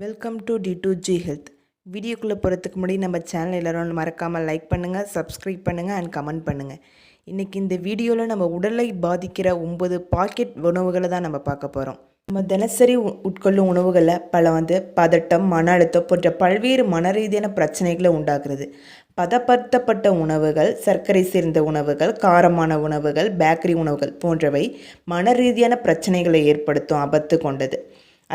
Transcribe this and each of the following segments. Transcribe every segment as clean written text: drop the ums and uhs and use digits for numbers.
Welcome to D2G health. வீடியோக்குள்ளே போகிறதுக்கு முன்னாடி நம்ம சேனல் எல்லோரும் மறக்காமல் லைக் பண்ணுங்கள், சப்ஸ்கிரைப் பண்ணுங்கள் அண்ட் கமெண்ட் பண்ணுங்கள். இன்றைக்கி இந்த வீடியோவில் நம்ம உடலை பாதிக்கிற 9 பாக்கெட் உணவுகளை தான் நம்ம பார்க்க போகிறோம். நம்ம தினசரி உட்கொள்ளும் உணவுகளில் பதட்டம், மன அழுத்தம் போன்ற பல்வேறு மனரீதியான பிரச்சனைகளை உண்டாக்குறது. பதப்படுத்தப்பட்ட உணவுகள், சர்க்கரை சேர்ந்த உணவுகள், காரமான உணவுகள், பேக்கரி உணவுகள் போன்றவை மனரீதியான பிரச்சனைகளை ஏற்படுத்தும் ஆபத்து கொண்டது.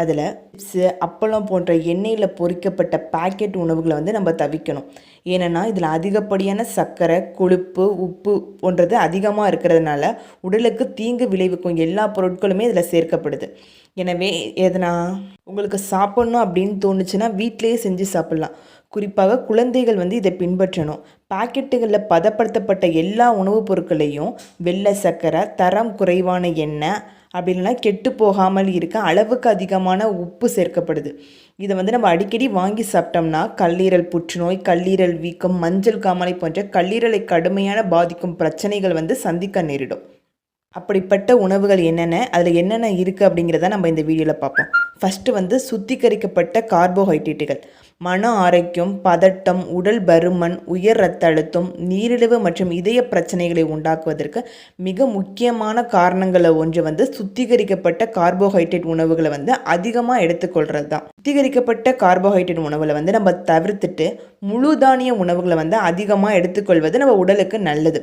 அதில் சிப்ஸு, அப்பளம் போன்ற எண்ணெயில் பொரிக்கப்பட்ட பேக்கெட் உணவுகளை நம்ம தவிர்க்கணும். ஏன்னா இதில் அதிகப்படியான சர்க்கரை, கொழுப்பு, உப்பு போன்றது அதிகமாக இருக்கிறதுனால உடலுக்கு தீங்கு விளைவிக்கும் எல்லா பொருட்களுமே இதில் சேர்க்கப்படுது. எனவே எதனா உங்களுக்கு சாப்பிட்ணும் அப்படின்னு தோணுச்சுன்னா வீட்டிலேயே செஞ்சு சாப்பிட்லாம். குறிப்பாக குழந்தைகள் இதை பின்பற்றணும். பாக்கெட்டுகளில் பதப்படுத்தப்பட்ட எல்லா உணவுப் பொருட்களையும் வெள்ளை சர்க்கரை, தரம் குறைவான எண்ணெய், அப்படி இல்லைனா கெட்டு போகாமல் இருக்க அளவுக்கு அதிகமான உப்பு சேர்க்கப்படுது. இதை நம்ம அடிக்கடி வாங்கி சாப்பிட்டோம்னா கல்லீரல் புற்றுநோய், கல்லீரல் வீக்கம், மஞ்சள் காமாலை போன்ற கல்லீரலை கடுமையான பாதிக்கும் பிரச்சனைகள் சந்திக்க நேரிடும். அப்படிப்பட்ட உணவுகள் என்னென்ன, அதில் என்னென்ன இருக்குது அப்படிங்கிறத நம்ம இந்த வீடியோவில் பார்ப்போம். ஃபஸ்ட்டு சுத்திகரிக்கப்பட்ட கார்போஹைட்ரேட்டுகள் மன ஆரோக்கியம், பதட்டம், உடல் பருமன், உயர் இரத்த அழுத்தம், நீரிழிவு மற்றும் இதய பிரச்சனைகளை உண்டாக்குவதற்கு மிக முக்கியமான காரணங்களில் ஒன்று சுத்திகரிக்கப்பட்ட கார்போஹைட்ரேட் உணவுகளை அதிகமாக எடுத்துக்கொள்கிறது தான். சுத்திகரிக்கப்பட்ட கார்போஹைட்ரேட் உணவுகளை நம்ம தவிர்த்துட்டு முழு தானிய உணவுகளை அதிகமாக எடுத்துக்கொள்வது நம்ம உடலுக்கு நல்லது.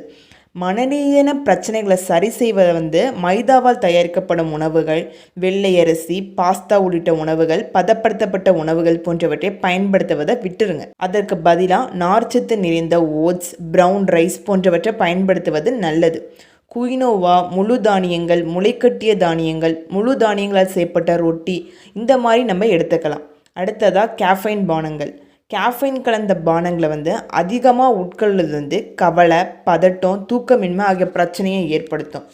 மனநீதியான பிரச்சனைகளை சரி செய்வது மைதாவால் தயாரிக்கப்படும் உணவுகள், வெள்ளை அரிசி, பாஸ்தா உள்ளிட்ட உணவுகள், பதப்படுத்தப்பட்ட உணவுகள் போன்றவற்றை பயன்படுத்துவதை விட்டுருங்க. அதற்கு பதிலாக நார்ச்சத்து நிறைந்த ஓட்ஸ், ப்ரௌன் ரைஸ் போன்றவற்றை பயன்படுத்துவது நல்லது. குயினோவா, முழு தானியங்கள், முளைக்கட்டிய தானியங்கள், முழு தானியங்களால் செய்யப்பட்ட ரொட்டி, இந்த மாதிரி நம்ம எடுத்துக்கலாம். அடுத்ததாக கேஃபைன் பானங்கள். கேஃபைன் கலந்த பானங்களை அதிகமாக உட்கொள்வது கவலை, பதட்டம், தூக்கமின்மை ஆகிய பிரச்சனையை ஏற்படுத்தும்.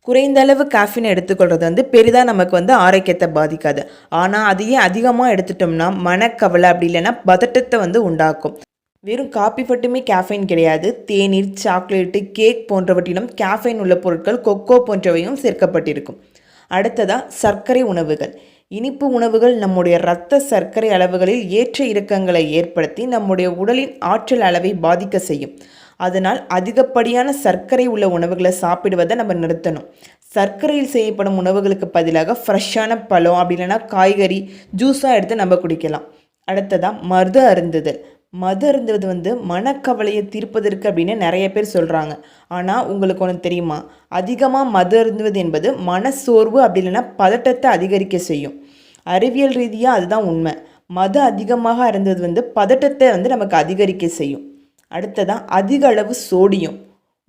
குறைந்த அளவு கேஃபின் எடுத்துக்கொள்வது பெரிதாக நமக்கு ஆரோக்கியத்தை பாதிக்காது. ஆனால் அதையே அதிகமாக எடுத்துட்டோம்னா மனக்கவலை அப்படி இல்லைன்னா பதட்டத்தை உண்டாக்கும். வெறும் காப்பி மட்டுமே கேஃபைன் கிடையாது. தேநீர், சாக்லேட்டு, கேக் போன்றவற்றிலும் கேஃபைன் உள்ள பொருட்கள், கொக்கோ போன்றவையும் சேர்க்கப்பட்டிருக்கும். அடுத்ததாக சர்க்கரை உணவுகள். இனிப்பு உணவுகள் நம்முடைய இரத்த சர்க்கரை அளவுகளில் ஏற்ற இறக்கங்களை ஏற்படுத்தி நம்முடைய உடலின் ஆற்றல் அளவை பாதிக்க செய்யும். அதனால் அதிகப்படியான சர்க்கரை உள்ள உணவுகளை சாப்பிடுவதை நம்ம நிறுத்தணும். சர்க்கரையில் செய்யப்படும் உணவுகளுக்கு பதிலாக ஃப்ரெஷ்ஷான பழம் அப்படி இல்லைன்னா காய்கறி ஜூஸாக எடுத்து நம்ம குடிக்கலாம். அடுத்ததாக மது அருந்துதல். மது அருந்துவது மனக்கவலையை தீர்ப்பதற்கு அப்படின்னு நிறைய பேர் சொல்கிறாங்க. ஆனால் உங்களுக்கு ஒன்று தெரியுமா, அதிகமாக மது அருந்துவது என்பது மனசோர்வு அப்படி இல்லைன்னா பதட்டத்தை அதிகரிக்க செய்யும். அறிவியல் ரீதியாக அதுதான் உண்மை. மது அதிகமாக அருந்துவது பதட்டத்தை நமக்கு அதிகரிக்க செய்யும். அடுத்ததான் அதிக அளவு சோடியம்.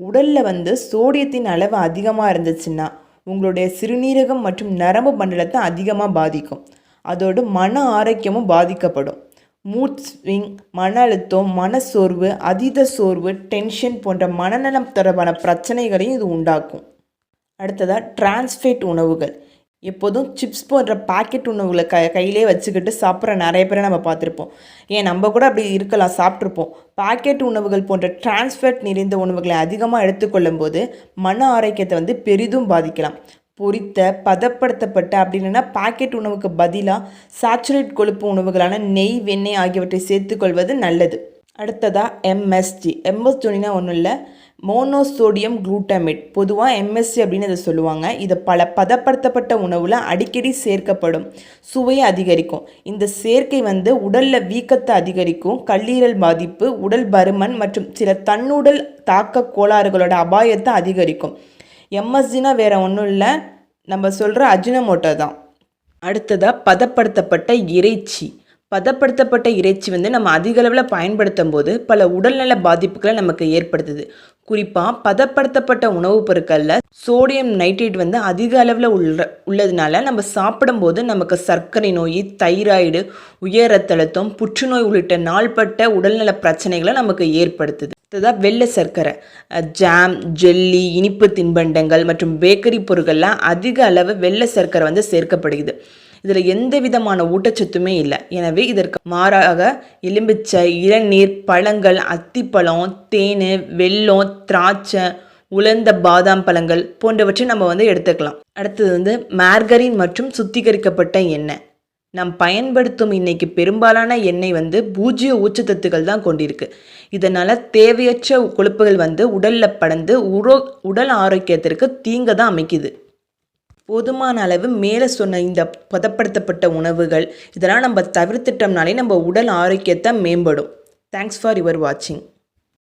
உடலில் சோடியத்தின் அளவு அதிகமாக இருந்துச்சுன்னா உங்களுடைய சிறுநீரகம் மற்றும் நரம்பு மண்டலத்தை அதிகமாக பாதிக்கும். அதோடு மன ஆரோக்கியமும் பாதிக்கப்படும். மூட் ஸ்விங், மன அழுத்தம், மனசோர்வு, அதீத சோர்வு, டென்ஷன் போன்ற மனநலம் தொடர்பான பிரச்சனைகளையும் இது உண்டாக்கும். அடுத்ததாக டிரான்ஸ்ஃபேட் உணவுகள். எப்போதும் சிப்ஸ் போன்ற பாக்கெட் உணவுகளை கையிலே வச்சுக்கிட்டு சாப்பிட்ற நிறைய பேரை நம்ம பார்த்துருப்போம். நம்ம கூட அப்படி இருக்கலாம், சாப்பிட்ருப்போம். பாக்கெட் உணவுகள் போன்ற டிரான்ஸ்ஃபேட் நிறைந்த உணவுகளை அதிகமாக எடுத்துக்கொள்ளும் போது மன ஆரோக்கியத்தை பெரிதும் பாதிக்கலாம். பொரித்த, பதப்படுத்தப்பட்ட அப்படி இல்லைன்னா பாக்கெட் உணவுக்கு பதிலாக சாச்சுரேட் கொழுப்பு உணவுகளான நெய், வெண்ணெய் ஆகியவற்றை சேர்த்துக்கொள்வது நல்லது. அடுத்ததாக எம்எஸ்ஜினா ஒன்றும் இல்லை, மோனோசோடியம் குளூட்டமேட். பொதுவாக எம்எஸ்ஜி அப்படின்னு அதை சொல்லுவாங்க. இது பல பதப்படுத்தப்பட்ட உணவில் அடிக்கடி சேர்க்கப்படும். சுவையை அதிகரிக்கும். இந்த சேர்க்கை உடலில் வீக்கத்தை அதிகரிக்கும், கல்லீரல் பாதிப்பு, உடல் பருமன் மற்றும் சில தன்னுடல் தாக்க கோளாறுகளோட அபாயத்தை அதிகரிக்கும். எம்எஸ்ஜினா வேறு ஒன்றும் இல்லை, நம்ம சொல்கிற அஜினமோட்டோ தான். அடுத்ததாக பதப்படுத்தப்பட்ட இறைச்சி. பதப்படுத்தப்பட்ட இறைச்சி நம்ம அதிக அளவில் பயன்படுத்தும் போது பல உடல்நல பாதிப்புகளை நமக்கு ஏற்படுத்துது. குறிப்பாக பதப்படுத்தப்பட்ட உணவுப் பொருட்களில் சோடியம் நைட்ரேட் அதிக அளவில் உள்ளதுனால நம்ம சாப்பிடும்போது நமக்கு சர்க்கரை நோய், தைராய்டு, உயர் இரத்த அழுத்தம், புற்றுநோய் உள்ளிட்ட நாள்பட்ட உடல்நல பிரச்சனைகளை நமக்கு ஏற்படுத்துது. அடுத்ததாக வெள்ளை சர்க்கரை. ஜாம், ஜெல்லி, இனிப்பு தின்பண்டங்கள் மற்றும் பேக்கரி பொருட்கள்லாம் அதிக அளவு வெள்ளை சர்க்கரை சேர்க்கப்படுகிறது. இதில் எந்த விதமான ஊட்டச்சத்துமே இல்லை. எனவே இதற்கு மாறாக எலும்பிச்சை, இளநீர், பழங்கள், அத்திப்பழம், தேன், வெல்லம், திராட்சை, உலர்ந்த பாதாம் பழங்கள் போன்றவற்றை நம்ம எடுத்துக்கலாம். அடுத்தது மார்கரின் மற்றும் சுத்திகரிக்கப்பட்ட எண்ணெய். நாம் பயன்படுத்தும் இன்னைக்கு பெரும்பாலான எண்ணெய் பூஜ்ஜிய ஊட்டச்சத்துக்கள் தான் கொண்டிருக்கு. இதனால் தேவையற்ற கொழுப்புகள் உடலில் படர்ந்து உடல் ஆரோக்கியத்திற்கு தீங்கு தான் அமைக்குது. போதுமான அளவு மேலே சொன்ன இந்த பதப்படுத்தப்பட்ட உணவுகள் இதெல்லாம் நம்ம தவிர்த்துட்டோம்னாலே நம்ம உடல் ஆரோக்கியத்தை மேம்படும். தேங்க்ஸ் ஃபார் யுவர் வாட்சிங்.